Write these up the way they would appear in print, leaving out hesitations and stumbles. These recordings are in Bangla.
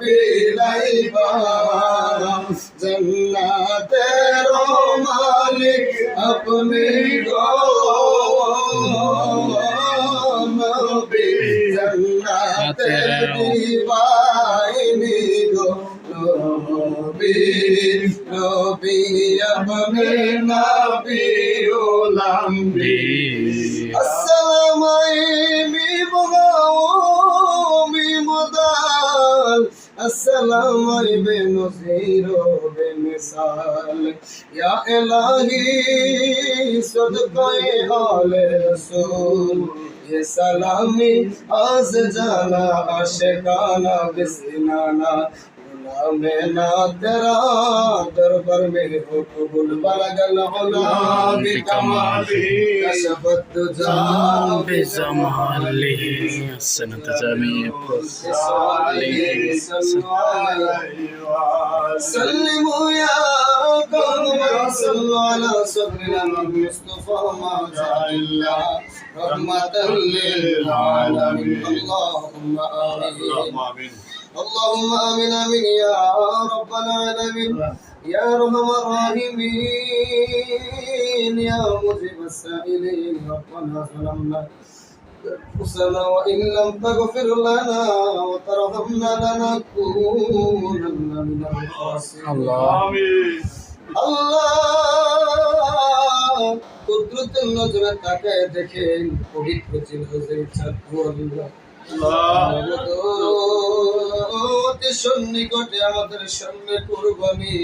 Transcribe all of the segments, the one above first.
বিলাইবা জান্নাতের মালিক আপনি গো নবী জান্নাতের দিবাইনি গো নবী নবী আপনি নবী উলাম্বি আসসালামু আলাইকুম السلام بنظير بمثال يا إلهي صدقه آل رسول ये सलामी आज जाना आशिकाना बिस्नाना में ना तेरा दरबार में हो कबूल बलगल उला बिकमाली कशफत तुजा بجماله سنة جميع سلموا يا قوم صلوا على صدرنا المصطفى ما جاء الله رحمة للعالمين اللهم آمين اللهم آمين آمين يا رب العالمين يا أرحم الراحمين يا مجيب السائلين ربنا ظلمنا أنفسنا وإن لم تغفر لنا وترحمنا لنكونن من الخاسرين آمين আল্লাহ কুদরতের নজরে তাকায় দেখেন পবিত্র জিলহজের চাঁদ অতি সন্নিকটে আমাদের সামনে কুরবানি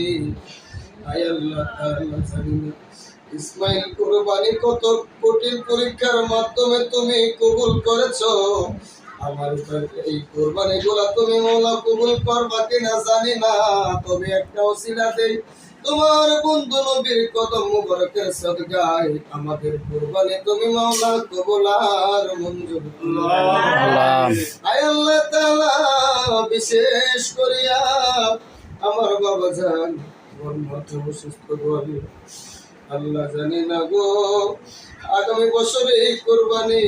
আয় আল্লাহ তাআলা জানেন ইসমাইল কুরবানি কত কঠিন পরীক্ষার মাধ্যমে তুমি কবুল করেছো আমার এই কুরবানি গুলা তুমি মওলা কবুল করবা কিনা জানি না তবে একটা ওসিলা দেই তোমার বন্ধু নবীর কদম মুবারকের সদকায় আমাদের কুরবানি তুমি মাওলা কবুল আর মঞ্জুর আয় আল্লাহ তাআলা বিশেষ করিয়া আমার বাবা জান মত সুস্থ করে আল্লাহ জানি না গো আগামী বছরে এই কুরবানি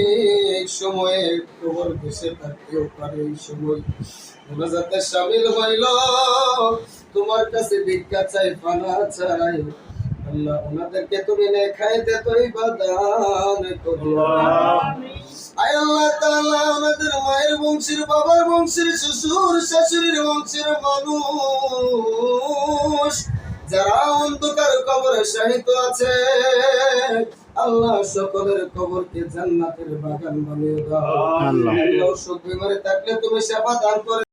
এই সময়ে কবর বসে থাকতেও পারে এই সময় ওরা যাতে শামিল হইল তোমার কাছে ভিক্ষা চাই পানা চাই আল্লাহ ওনাদেরকে তুমি খাইতে তৈবা দান করো আয় আল্লাহ তাআলা আমাদের মায়ের বংশের বাবার বংশের শ্বশুর শাশুড়ির বংশের মানুষ যারা অন্ধকার কবরে শাহিত আছে আল্লাহ সকলের কবরকে জান্নাতের বাগান বানিয়ে দাও আল্লাহ সুখ বিমারে থাকলে তুমি সেবা দান করে